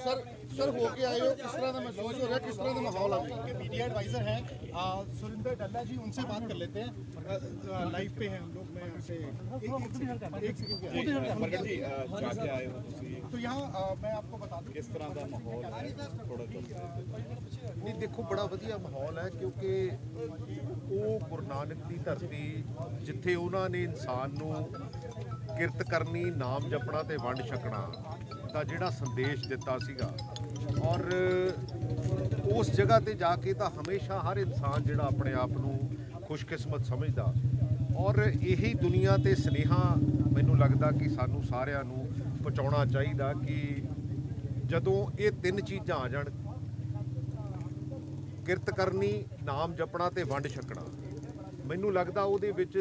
Sir sir होके आए हो, किस तरह का महसूस हो रहा है, किस तरह का माहौल है? मीडिया एडवाइजर हैं सुरिंदर डल्ला जी, उनसे बात कर लेते हैं। लाइव पे हैं हम लोग। मैं आपसे तो यहाँ मैं आपको बता दूं किस तरह का माहौल है। थोड़ा नहीं देखो, बड़ा वधिया माहौल है क्योंकि ਉਹ ਗੁਰੂ ਨਾਨਕ ਦੀ ਧਰਤੀ ਜਿੱਥੇ ਉਹਨਾਂ ਨੇ ਇਨਸਾਨ ਨੂੰ ਕਿਰਤ ਕਰਨੀ, ਨਾਮ ਜਪਣਾ ਤੇ ਵੰਡ ਛਕਣਾ ਦਾ ਜਿਹੜਾ ਸੰਦੇਸ਼ ਦਿੱਤਾ ਸੀਗਾ, ਔਰ ਉਸ ਜਗ੍ਹਾ ਤੇ ਜਾ ਕੇ ਤਾਂ ਹਮੇਸ਼ਾ ਹਰ ਇਨਸਾਨ ਜਿਹੜਾ ਆਪਣੇ ਆਪ ਨੂੰ ਖੁਸ਼ਕਿਸਮਤ ਸਮਝਦਾ, ਔਰ ਇਹੀ ਦੁਨੀਆ ਤੇ ਸੁਨੇਹਾ ਮੈਨੂੰ ਲੱਗਦਾ ਕਿ ਸਾਨੂੰ ਸਾਰਿਆਂ ਨੂੰ ਪਹੁੰਚਾਉਣਾ ਚਾਹੀਦਾ ਕਿ ਜਦੋਂ ਇਹ ਤਿੰਨ ਚੀਜ਼ਾਂ ਆ ਜਾਣ, ਕਿਰਤ ਕਰਨੀ, ਨਾਮ ਜਪਣਾ ਤੇ ਵੰਡ ਛਕਣਾ, ਮੈਨੂੰ ਲੱਗਦਾ ਉਹਦੇ ਵਿੱਚ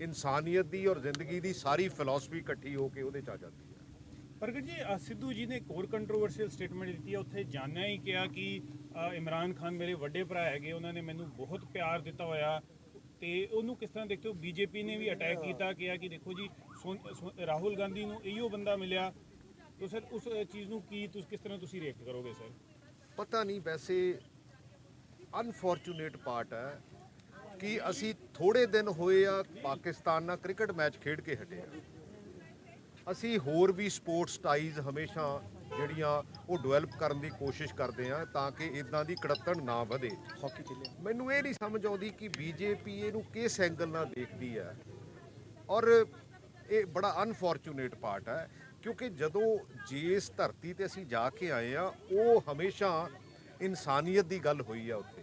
ਇਨਸਾਨੀਅਤ ਦੀ ਔਰ ਜ਼ਿੰਦਗੀ ਦੀ ਸਾਰੀ ਫਿਲਾਸਫੀ ਇਕੱਠੀ ਹੋ ਕੇ ਉਹਦੇ 'ਚ ਆ ਜਾਂਦੀ ਹੈ। ਪ੍ਰਗਟ ਜੀ, ਸਿੱਧੂ ਜੀ ਨੇ ਇੱਕ ਹੋਰ ਕੰਟਰੋਵਰਸ਼ੀਅਲ ਸਟੇਟਮੈਂਟ ਦਿੱਤੀ ਹੈ। ਉੱਥੇ ਜਾਣਿਆ ਹੀ ਕਿਹਾ ਕਿ ਇਮਰਾਨ ਖਾਨ ਮੇਰੇ ਵੱਡੇ ਭਰਾ ਹੈਗੇ, ਉਹਨਾਂ ਨੇ ਮੈਨੂੰ ਬਹੁਤ ਪਿਆਰ ਦਿੱਤਾ ਹੋਇਆ, ਤੇ ਉਹਨੂੰ ਕਿਸ ਤਰ੍ਹਾਂ ਦੇਖਦੇ ਹੋ? ਬੀਜੇਪੀ ਨੇ ਵੀ ਅਟੈਕ ਕੀਤਾ, ਕਿਹਾ ਕਿ ਦੇਖੋ ਜੀ ਰਾਹੁਲ ਗਾਂਧੀ ਨੂੰ ਇਹੋ ਬੰਦਾ ਮਿਲਿਆ, ਤਾਂ ਸਰ ਉਸ ਚੀਜ਼ ਨੂੰ ਕਿਸ ਤਰ੍ਹਾਂ ਤੁਸੀਂ ਰਿਐਕਟ ਕਰੋਗੇ ਸਰ? ਪਤਾ ਨਹੀਂ, ਵੈਸੇ ਅਨਫੋਰਚੂਨੇਟ ਪਾਰਟ ਹੈ ਕਿ ਅਸੀਂ ਥੋੜੇ ਦਿਨ ਹੋਏ ਆ ਪਾਕਿਸਤਾਨ ਨਾਲ ਕ੍ਰਿਕਟ ਮੈਚ ਖੇਡ ਕੇ ਹਟੇ ਆ। ਅਸੀਂ ਹੋਰ ਵੀ ਸਪੋਰਟਸ ਟਾਈਜ਼ ਹਮੇਸ਼ਾ ਜਿਹੜੀਆਂ ਉਹ ਡਿਵੈਲਪ ਕਰਨ ਦੀ ਕੋਸ਼ਿਸ਼ ਕਰਦੇ ਆ ਤਾਂ ਕਿ ਇਦਾਂ ਦੀ ਕੜੱਤਣ ਨਾ ਵਧੇ। ਮੈਨੂੰ ਇਹ ਨਹੀਂ ਸਮਝ ਆਉਂਦੀ ਕਿ ਬੀਜੇਪੀ ਇਹਨੂੰ ਕਿਸ ਐਂਗਲ ਨਾਲ ਦੇਖਦੀ ਹੈ, ਔਰ ਇਹ ਬੜਾ ਅਨਫੋਰਚੂਨੇਟ ਪਾਰਟ ਹੈ ਕਿਉਂਕਿ ਜਦੋਂ ਜਿਸ ਧਰਤੀ ਤੇ ਅਸੀਂ ਜਾ ਕੇ ਆਏ ਆ ਉਹ ਹਮੇਸ਼ਾ ਇਨਸਾਨੀਅਤ ਦੀ ਗੱਲ ਹੋਈ ਆ ਉੱਥੇ,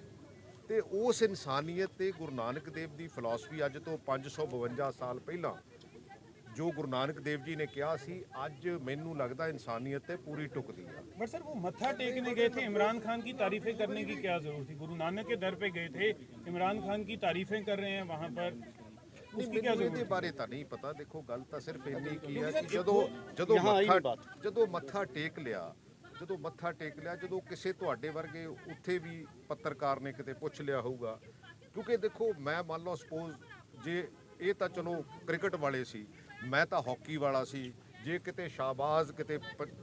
ਤੇ ਉਸ ਇਨਸਾਨੀਅਤ ਤੇ ਗੁਰੂ ਨਾਨਕ ਦੇਵ ਦੀ ਫਿਲਾਸਫੀ ਅੱਜ ਤੋਂ 552 ਸਾਲ ਪਹਿਲਾਂ ਜੋ ਗੁਰੂ ਨਾਨਕ ਦੇਵ जी ने किया सी, आज मैनू लगता इंसानियत पे पूरी टुकती है। बट सर वो मत्था टेकने गए थे, इमरान खान की तारीफें करने की क्या जरूरत थी? गुरु नानक के दर पे गए थे, इमरान खान की तारीफें कर रहे हैं वहाँ पर, उसकी क्या जरूरत? ਇਹਦੇ ਬਾਰੇ ਤਾਂ ਨਹੀਂ ਪਤਾ। ਦੇਖੋ ਗੱਲ ਤਾਂ ਸਿਰਫ ਇੰਨੀ ਕੀ ਹੈ ਕਿ ਜਦੋਂ ਮੱਥਾ ਟੇਕ ਲਿਆ, ਜਦੋਂ ਕਿਸੇ ਤੁਹਾਡੇ ਵਰਗੇ ਉੱਥੇ ਵੀ ਪੱਤਰਕਾਰ ਨੇ ਕਿਤੇ ਪੁੱਛ ਲਿਆ ਹੋਊਗਾ, ਕਿਉਂਕਿ ਦੇਖੋ ਮੈਂ ਮੰਨ ਲਓ ਸਪੋਜ਼ ਜੇ ਇਹ ਤਾਂ ਚਲੋ ਕ੍ਰਿਕਟ ਵਾਲੇ ਸੀ, ਮੈਂ ਤਾਂ ਹਾਕੀ ਵਾਲਾ ਸੀ, ਜੇ ਕਿਤੇ ਸ਼ਾਹਬਾਜ਼ ਕਿਤੇ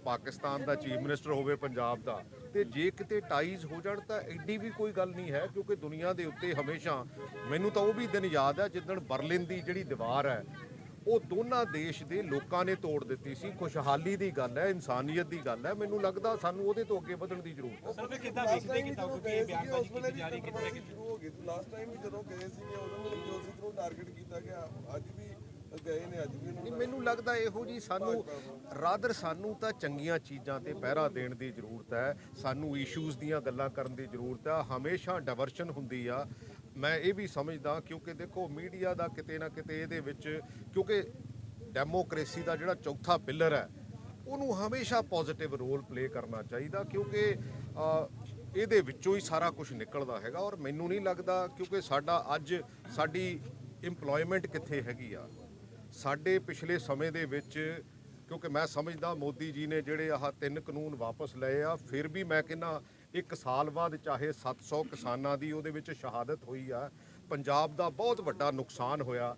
ਪਾਕਿਸਤਾਨ ਦਾ ਚੀਫ ਮਿਨਿਸਟਰ ਹੋਵੇ ਪੰਜਾਬ ਦਾ, ਤੇ ਜੇ ਕਿਤੇ ਟਾਈਜ਼ ਹੋ ਜਾਣ ਤਾਂ ਐਡੀ ਵੀ ਕੋਈ ਗੱਲ ਨਹੀਂ ਹੈ ਕਿਉਂਕਿ ਦੁਨੀਆ ਦੇ ਉੱਤੇ ਹਮੇਸ਼ਾ ਮੈਨੂੰ ਤਾਂ ਉਹ ਵੀ ਦਿਨ ਯਾਦ ਹੈ ਜਿੱਦਣ ਬਰਲਿਨ ਦੀ ਜਿਹੜੀ ਦੀਵਾਰ ਹੈ ਉਹ ਦੋਨਾਂ ਦੇਸ਼ ਦੇ ਲੋਕਾਂ ਨੇ ਤੋੜ ਦਿੱਤੀ ਸੀ। ਖੁਸ਼ਹਾਲੀ ਦੀ ਗੱਲ ਹੈ, ਇਨਸਾਨੀਅਤ ਦੀ ਗੱਲ ਹੈ। ਮੈਨੂੰ ਲੱਗਦਾ ਸਾਨੂੰ ਉਹਦੇ ਤੋਂ ਅੱਗੇ ਵਧਣ ਦੀ ਜ਼ਰੂਰਤ ਹੈ। ਸਰ ਕਿੱਦਾਂ ਦੇਖਦੇ ਕਿ ਇਹ ਬਿਆਨਬਾਜ਼ੀ ਕੀਤੀ ਜਾ ਰਹੀ ਕਿੱਥੇ ਸ਼ੁਰੂ ਹੋ ਗਈ? ਲਾਸਟ ਟਾਈਮ ਵੀ ਜਦੋਂ ਗਏ ਸੀ ਉਦੋਂ ਨਵਜੋਤ ਸਿੰਘ ਨੂੰ ਟਾਰਗੇਟ ਕੀਤਾ ਗਿਆ, ਅੱਜ ਵੀ ਗਏ ਨੇ, ਅੱਜ ਵੀ ਮੈਨੂੰ ਲੱਗਦਾ ਇਹੋ ਜੀ ਸਾਨੂੰ ਤਾਂ ਚੰਗੀਆਂ ਚੀਜ਼ਾਂ ਤੇ ਪਹਿਰਾ ਦੇਣ ਦੀ ਜ਼ਰੂਰਤ ਹੈ, ਸਾਨੂੰ ਇਸ਼ੂਜ਼ ਦੀਆਂ ਗੱਲਾਂ ਕਰਨ ਦੀ ਜ਼ਰੂਰਤ ਹੈ। ਹਮੇਸ਼ਾ ਡਾਇਵਰਸ਼ਨ ਹੁੰਦੀ ਆ, ਮੈਂ ਇਹ ਵੀ ਸਮਝਦਾ ਕਿਉਂਕਿ ਦੇਖੋ ਮੀਡੀਆ ਦਾ ਕਿਤੇ ਨਾ ਕਿਤੇ ਇਹਦੇ ਵਿੱਚ, ਕਿਉਂਕਿ ਡੈਮੋਕ੍ਰੇਸੀ ਦਾ ਜਿਹੜਾ ਚੌਥਾ ਪਿਲਰ ਹੈ ਉਹਨੂੰ ਹਮੇਸ਼ਾ ਪੋਜ਼ਿਟਿਵ ਰੋਲ ਪਲੇ ਕਰਨਾ ਚਾਹੀਦਾ ਕਿਉਂਕਿ ਇਹਦੇ ਵਿੱਚੋਂ ਹੀ ਸਾਰਾ ਕੁਝ ਨਿਕਲਦਾ ਹੈਗਾ। ਔਰ ਮੈਨੂੰ ਨਹੀਂ ਲੱਗਦਾ ਕਿਉਂਕਿ ਸਾਡੀ ਇੰਪਲੋਇਮੈਂਟ ਕਿੱਥੇ ਹੈਗੀ ਆ, ਸਾਡੇ ਪਿਛਲੇ ਸਮੇਂ ਦੇ ਵਿੱਚ, ਕਿਉਂਕਿ ਮੈਂ ਸਮਝਦਾ ਮੋਦੀ ਜੀ ਨੇ ਜਿਹੜੇ ਆਹ 3 ਕਾਨੂੰਨ ਵਾਪਸ ਲਏ ਆ, ਫਿਰ ਵੀ ਮੈਂ ਕਹਿੰਦਾ 1 ਸਾਲ ਬਾਅਦ ਚਾਹੇ 700 ਕਿਸਾਨਾਂ ਦੀ ਉਹਦੇ ਵਿੱਚ ਸ਼ਹਾਦਤ ਹੋਈ ਆ, ਪੰਜਾਬ ਦਾ ਬਹੁਤ ਵੱਡਾ ਨੁਕਸਾਨ ਹੋਇਆ,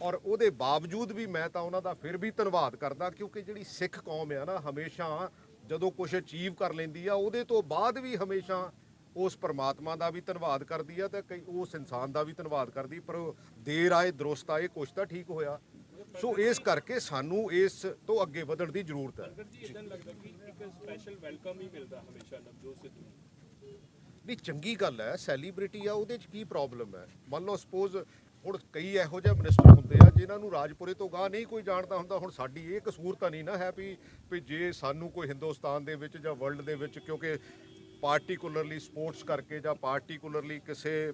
ਔਰ ਉਹਦੇ ਬਾਵਜੂਦ ਵੀ ਮੈਂ ਤਾਂ ਉਹਨਾਂ ਦਾ ਫਿਰ ਵੀ ਧੰਨਵਾਦ ਕਰਦਾ ਕਿਉਂਕਿ ਜਿਹੜੀ ਸਿੱਖ ਕੌਮ ਆ ਨਾ, ਹਮੇਸ਼ਾ ਜਦੋਂ ਕੁਝ ਅਚੀਵ ਕਰ ਲੈਂਦੀ ਆ ਉਹਦੇ ਤੋਂ ਬਾਅਦ ਵੀ ਹਮੇਸ਼ਾ ਉਸ ਪਰਮਾਤਮਾ ਦਾ ਵੀ ਧੰਨਵਾਦ ਕਰਦੀ ਆ ਤੇ ਕਈ ਉਸ ਇਨਸਾਨ ਦਾ ਵੀ ਧੰਨਵਾਦ ਕਰਦੀ, ਪਰ ਦੇਰ ਆਏ ਦਰੁਸਤ ਆਏ, ਕੁਛ ਤਾਂ ਠੀਕ ਹੋਇਆ। ਸੋ ਇਸ ਕਰਕੇ ਸਾਨੂੰ ਇਸ ਤੋਂ ਅੱਗੇ ਵਧਣ ਦੀ ਜ਼ਰੂਰਤ ਹੈ। ਨਹੀਂ, ਚੰਗੀ ਗੱਲ ਹੈ, ਸੈਲੀਬ੍ਰਿਟੀ ਆ, ਉਹਦੇ 'ਚ ਕੀ ਪ੍ਰੋਬਲਮ ਹੈ? ਮੰਨ ਲਓ ਸਪੋਜ਼ ਹੁਣ ਕਈ ਇਹੋ ਜਿਹੇ ਮਿਨਿਸਟਰ ਹੁੰਦੇ ਆ ਜਿਨ੍ਹਾਂ ਨੂੰ ਰਾਜਪੁਰੇ ਤੋਂ ਗਾਹ ਨਹੀਂ ਕੋਈ ਜਾਣਦਾ ਹੁੰਦਾ। ਹੁਣ ਸਾਡੀ ਇਹ ਕਸੂਰ ਤਾਂ ਨਹੀਂ ਨਾ ਹੈ ਵੀ ਜੇ ਸਾਨੂੰ ਕੋਈ ਹਿੰਦੁਸਤਾਨ ਦੇ ਵਿੱਚ ਜਾਂ ਵਰਲਡ ਦੇ ਵਿੱਚ ਕਿਉਂਕਿ ਪਾਰਟੀਕੂਲਰਲੀ ਸਪੋਰਟਸ ਕਰਕੇ ਜਾਂ ਪਾਰਟੀਕੂਲਰਲੀ ਕਿਸੇ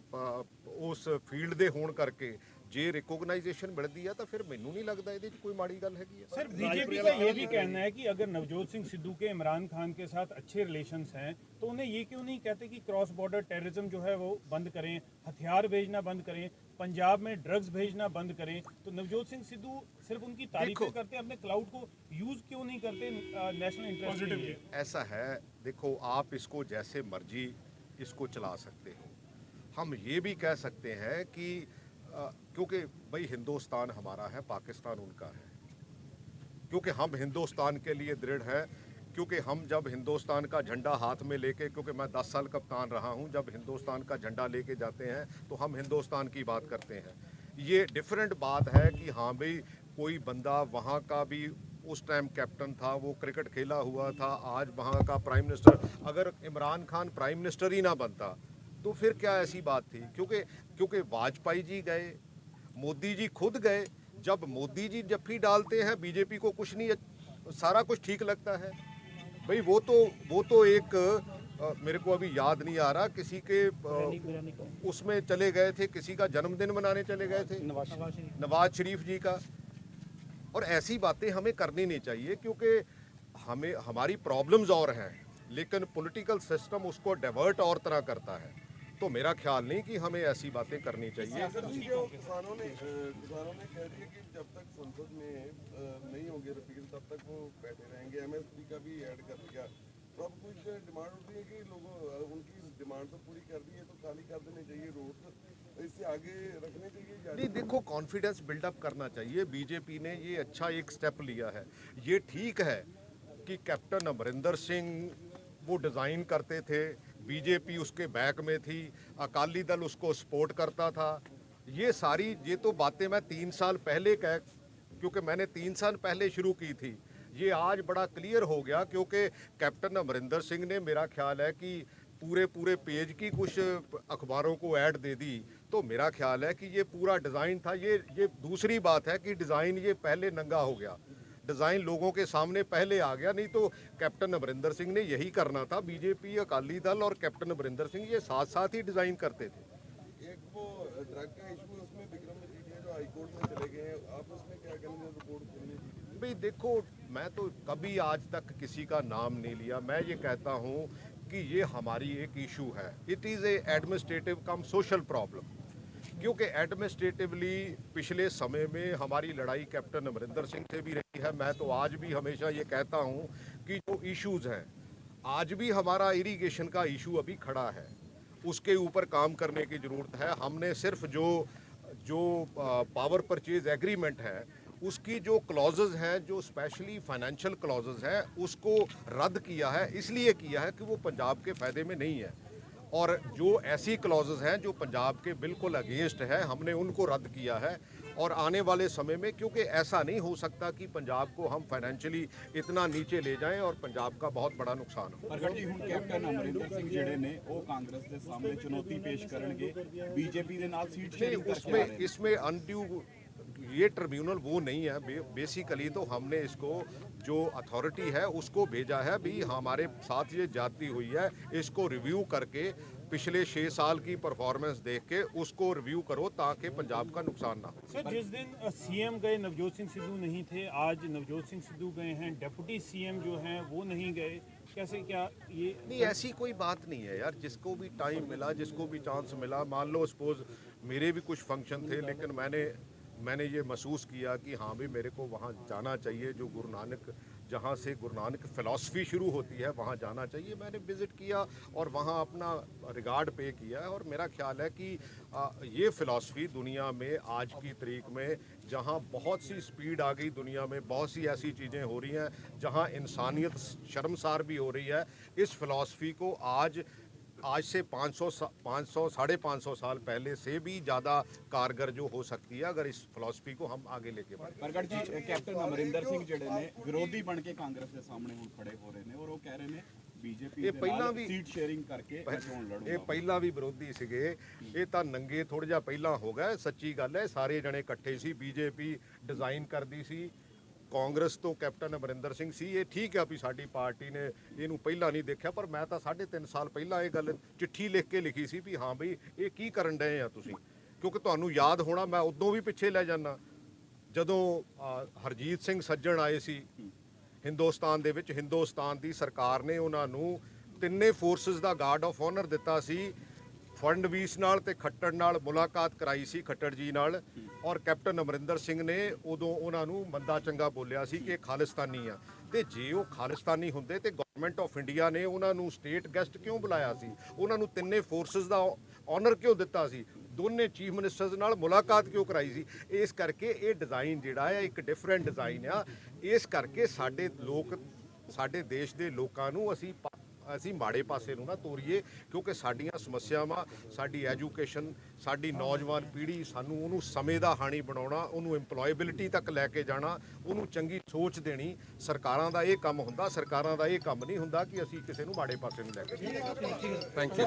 ਉਸ ਫੀਲਡ ਦੇ ਹੋਣ ਕਰਕੇ ਜੇ रिकॉग्नाइजेशन मिलती है तो फिर मैनू नहीं लगता ये कोई माड़ी गल हैगी है। सर बीजेपी का ये भी कहना है कि अगर नवजोत सिंह सिद्धू के इमरान खान के साथ अच्छे रिलेशंस हैं तो उन्हें ये क्यों नहीं कहते कि क्रॉस बॉर्डर टेररिज्म जो है वो बंद करें, हथियार भेजना बंद करें, पंजाब में ड्रग्स भेजना बंद करें। तो नवजोत सिंह सिद्धू सिर्फ उनकी तारीफें करते हैं, अपने क्लाउड को यूज क्यों नहीं करते नेशनल इंटरेस्ट के लिए? ऐसा है, देखो आप इसको जैसे मर्जी इसको चला सकते हो, हम ये भी कह सकते हैं कि क्योंकि भाई हिंदुस्तान हमारा है, पाकिस्तान उनका है, क्योंकि हम हिंदुस्तान के लिए दृढ़ हैं, क्योंकि हम जब हिंदुस्तान का झंडा हाथ में लेके, क्योंकि मैं 10 साल कप्तान रहा हूं, जब हिंदुस्तान का झंडा लेके जाते हैं तो हम हिंदुस्तान की बात करते हैं। ये डिफरेंट बात है कि हाँ भाई कोई बंदा वहाँ का भी उस टाइम कैप्टन था, वो क्रिकेट खेला हुआ था, आज वहाँ का प्राइम मिनिस्टर, अगर इमरान खान प्राइम मिनिस्टर ही ना बनता तो फिर क्या ऐसी बात थी? क्योंकि वाजपेयी जी गए, मोदी जी खुद गए। जब मोदी जी जफ्फी डालते हैं बीजेपी को कुछ नहीं, सारा कुछ ठीक लगता है। भाई वो तो एक मेरे को अभी याद नहीं आ रहा, किसी के उसमें चले गए थे, किसी का जन्मदिन मनाने चले गए थे, नवाज शरीफ जी का। और ऐसी बातें हमें करनी नहीं चाहिए, क्योंकि हमें हमारी प्रॉब्लम्स और हैं, लेकिन पॉलिटिकल सिस्टम उसको डाइवर्ट और तरह करता है। तो मेरा ख्याल नहीं कि हमें ऐसी बातें करनी चाहिए। किसानों ने कह दिया कि जब तक संसद में नहीं होंगे रिपील तब तक वो बैठे रहेंगे। एमएसपी का भी ऐड कर दिया। तो अब कुछ डिमांड होती है कि लोगों उनकी डिमांड तो पूरी कर दी है, तो खाली कर देने चाहिए रोड, इससे आगे रखने चाहिए। नहीं, देखो कॉन्फिडेंस बिल्डअप करना चाहिए। बीजेपी ने ये अच्छा एक स्टेप लिया है। ये ठीक है कि कैप्टन अमरिंदर सिंह वो डिज़ाइन करते थे, बीजेपी उसके बैक में थी, अकाली दल उसको सपोर्ट करता था। ये तो बातें मैं 3 साल पहले क्योंकि मैंने 3 साल पहले शुरू की थी, ये आज बड़ा क्लियर हो गया, क्योंकि कैप्टन अमरिंदर सिंह ने, मेरा ख्याल है कि पूरे पेज की कुछ अखबारों को ऐड दे दी। तो मेरा ख्याल है कि ये पूरा डिज़ाइन था। ये दूसरी बात है कि डिज़ाइन ये पहले नंगा हो गया, डिज़ाइन लोगों के सामने पहले आ गया। नहीं तो कैप्टन अमरिंदर सिंह ने यही करना था। बीजेपी, अकाली दल और कैप्टन अमरिंदर सिंह ये साथ साथ ही डिज़ाइन करते थे। एक वो ड्रग का इशू है, उसमें विक्रम मजीठिया जो हाईकोर्ट में चले गए हैं, आप उसमें क्या कहेंगे? रिपोर्ट खुलनी चाहिए। भाई देखो, मैं तो कभी आज तक किसी का नाम नहीं लिया। मैं ये कहता हूँ कि ये हमारी एक इशू है। It is a administrative come social problem, क्योंकि एडमिनिस्ट्रेटिवली पिछले समय में हमारी लड़ाई कैप्टन अमरिंदर सिंह से भी रही है। मैं तो आज भी हमेशा ये कहता हूँ कि जो इश्यूज़ हैं, आज भी हमारा इरिगेशन का इशू अभी खड़ा है, उसके ऊपर काम करने की ज़रूरत है। हमने सिर्फ जो पावर परचेज एग्रीमेंट है, उसकी जो क्लॉजेज हैं, जो स्पेशली फाइनेंशियल क्लॉजेज हैं, उसको रद्द किया है। इसलिए किया है कि वो पंजाब के फ़ायदे में नहीं है, और जो ऐसी क्लॉजेज हैं जो पंजाब के बिल्कुल अगेंस्ट है, हमने उनको रद्द किया है। और आने वाले समय में, क्योंकि ऐसा नहीं हो सकता कि पंजाब को हम फाइनेंशियली इतना नीचे ले जाएं और पंजाब का बहुत बड़ा नुकसान हो। ਪ੍ਰਗਟ ਜੀ, ਹੁਣ ਕੈਪਟਨ ਅਮਰਿੰਦਰ ਸਿੰਘ ਜਿਹੜੇ ਨੇ ਉਹ ਕਾਂਗਰਸ ਦੇ ਸਾਹਮਣੇ ਚੁਣੌਤੀ ਪੇਸ਼ ਕਰਨਗੇ, ਬੀਜੇਪੀ ਦੇ ਨਾਲ ਸੀਟ ਸ਼ੇਅਰਿੰਗ ਕਰਕੇ ਆ ਰਹੇ ਨੇ। इसमें अनड्यू ये ट्रिब्यूनल वो नहीं है। बेसिकली तो हमने इसको, जो अथॉरिटी है उसको भेजा है, भी हमारे साथ ये जाती हुई है, इसको रिव्यू करके पिछले 6 साल की परफॉर्मेंस देख के उसको रिव्यू करो, ताकि पंजाब का नुकसान ना हो। सर, जिस दिन सीएम गए नवजोत सिंह सिद्धू नहीं थे, आज नवजोत सिंह सिद्धू गए हैं, डिप्टी सीएम जो हैं वो नहीं गए, कैसे? क्या ये नहीं, ऐसी कोई बात नहीं है यार। जिसको भी टाइम मिला, जिसको भी चांस मिला, मान लो सपोज मेरे भी कुछ फंक्शन थे, लेकिन मैंने ये महसूस किया कि हाँ भी मेरे को वहाँ जाना चाहिए, जो गुरु नानक, जहाँ से गुरु नानक फ़िलासफ़ी शुरू होती है, वहाँ जाना चाहिए। मैंने विज़िट किया और वहाँ अपना रिगार्ड पे किया है। और मेरा ख्याल है कि ये फ़िलासफ़ी दुनिया में आज की तारीख में, जहाँ बहुत सी स्पीड आ गई, दुनिया में बहुत सी ऐसी चीज़ें हो रही हैं जहाँ इंसानियत शर्मसार भी हो रही है, इस फ़िलासफ़ी को आज से 500 साढ़े 500 साल पहले से भी ज़्यादा कारगर जो हो सकती है, अगर इस फिलॉसफी को हम आगे लेके बढ़े। ਪ੍ਰਗਟ ਜੀ, ਕੈਪਟਨ ਅਮਰਿੰਦਰ ਸਿੰਘ ਜਿਹੜੇ ਨੇ ਵਿਰੋਧੀ ਬਣ ਕੇ ਕਾਂਗਰਸ ਦੇ ਸਾਹਮਣੇ ਹੁਣ ਖੜੇ ਹੋ ਰਹੇ ਨੇ, ਔਰ ਉਹ ਕਹਿ ਰਹੇ ਨੇ ਬੀਜੇਪੀ ਦੇ ਨਾਲ ਸੀਟ ਸ਼ੇਅਰਿੰਗ ਕਰਕੇ ਚੋਣ ਲੜੂਗਾ। ਇਹ ਪਹਿਲਾਂ ਵੀ ਵਿਰੋਧੀ ਸੀਗੇ, ਇਹ ਤਾਂ ਨੰਗੇ ਥੋੜਾ ਜਿਹਾ ਪਹਿਲਾਂ ਹੋ ਗਏ। ਸੱਚੀ ਗੱਲ ਹੈ, ਸਾਰੇ ਜਣੇ ਇਕੱਠੇ ਸੀ। ਬੀਜੇਪੀ ਡਿਜ਼ਾਈਨ ਕਰਦੀ ਸੀ, ਕਾਂਗਰਸ ਤੋਂ ਕੈਪਟਨ ਅਮਰਿੰਦਰ ਸਿੰਘ ਸੀ। ਇਹ ਠੀਕ ਹੈ ਵੀ ਸਾਡੀ ਪਾਰਟੀ ਨੇ ਇਹਨੂੰ ਪਹਿਲਾਂ ਨਹੀਂ ਦੇਖਿਆ, ਪਰ ਮੈਂ ਤਾਂ 3.5 ਸਾਲ ਪਹਿਲਾਂ ਇਹ ਗੱਲ ਚਿੱਠੀ ਲਿਖ ਕੇ ਲਿਖੀ ਸੀ ਵੀ ਹਾਂ ਬਈ ਇਹ ਕੀ ਕਰਨ ਡਏ ਆ ਤੁਸੀਂ। ਕਿਉਂਕਿ ਤੁਹਾਨੂੰ ਯਾਦ ਹੋਣਾ, ਮੈਂ ਉਦੋਂ ਵੀ ਪਿੱਛੇ ਲੈ ਜਾਂਦਾ, ਜਦੋਂ ਹਰਜੀਤ ਸਿੰਘ ਸੱਜਣ ਆਏ ਸੀ ਹਿੰਦੁਸਤਾਨ ਦੇ ਵਿੱਚ, ਹਿੰਦੁਸਤਾਨ ਦੀ ਸਰਕਾਰ ਨੇ ਉਹਨਾਂ ਨੂੰ ਤਿੰਨੇ ਫੋਰਸਿਸ ਦਾ ਗਾਰਡ ਆਫ ਆਨਰ ਦਿੱਤਾ ਸੀ। ਫੜਨਵੀਸ ਨਾਲ ਤੇ ਖੱਟੜ ਨਾਲ ਮੁਲਾਕਾਤ ਕਰਾਈ ਸੀ, ਖੱਟੜ ਜੀ ਨਾਲ, ਔਰ ਕੈਪਟਨ ਅਮਰਿੰਦਰ ਸਿੰਘ ਨੇ ਉਦੋਂ ਉਹਨਾਂ ਨੂੰ ਮੰਦਾ ਚੰਗਾ ਬੋਲਿਆ ਸੀ ਕਿ ਖਾਲਿਸਤਾਨੀ ਆ। ਤੇ ਜੇ ਉਹ ਖਾਲਿਸਤਾਨੀ ਹੁੰਦੇ ਤੇ ਗਵਰਨਮੈਂਟ ਆਫ ਇੰਡੀਆ ਨੇ ਉਹਨਾਂ ਨੂੰ ਸਟੇਟ ਗੈਸਟ ਕਿਉਂ ਬੁਲਾਇਆ ਸੀ? ਉਹਨਾਂ ਨੂੰ ਤਿੰਨੇ ਫੋਰਸਿਸ ਦਾ ਆਨਰ ਕਿਉਂ ਦਿੱਤਾ ਸੀ, ਦੋਨੇ ਚੀਫ ਮਿਨਿਸਟਰਸ ਨਾਲ ਮੁਲਾਕਾਤ ਕਿਉਂ ਕਰਾਈ ਸੀ। ਇਸ ਕਰਕੇ ਇਹ ਡਿਜ਼ਾਈਨ ਜਿਹੜਾ ਹੈ ਇੱਕ ਡਿਫਰੈਂਟ ਡਿਜ਼ਾਈਨ ਆ। ਇਸ ਕਰਕੇ ਸਾਡੇ ਲੋਕ, ਸਾਡੇ ਦੇਸ਼ ਦੇ ਲੋਕਾਂ ਨੂੰ ਅਸੀਂ ਮਾੜੇ ਪਾਸੇ ਨੂੰ ਨਾ ਤੋਰੀਏ, ਕਿਉਂਕਿ ਸਾਡੀਆਂ ਸਮੱਸਿਆਵਾਂ, ਸਾਡੀ ਐਜੂਕੇਸ਼ਨ, ਸਾਡੀ ਨੌਜਵਾਨ ਪੀੜ੍ਹੀ, ਸਾਨੂੰ ਉਹਨੂੰ ਸਮੇਂ ਦਾ ਹਾਣੀ ਬਣਾਉਣਾ, ਉਹਨੂੰ ਇੰਪਲੋਏਬਿਲਿਟੀ ਤੱਕ ਲੈ ਕੇ ਜਾਣਾ, ਉਹਨੂੰ ਚੰਗੀ ਸੋਚ ਦੇਣੀ ਸਰਕਾਰਾਂ ਦਾ ਇਹ ਕੰਮ ਹੁੰਦਾ। ਸਰਕਾਰਾਂ ਦਾ ਇਹ ਕੰਮ ਨਹੀਂ ਹੁੰਦਾ ਕਿ ਅਸੀਂ ਕਿਸੇ ਨੂੰ ਮਾੜੇ ਪਾਸੇ ਨੂੰ ਲੈ ਕੇ ਜਾਈਏ। Thank you.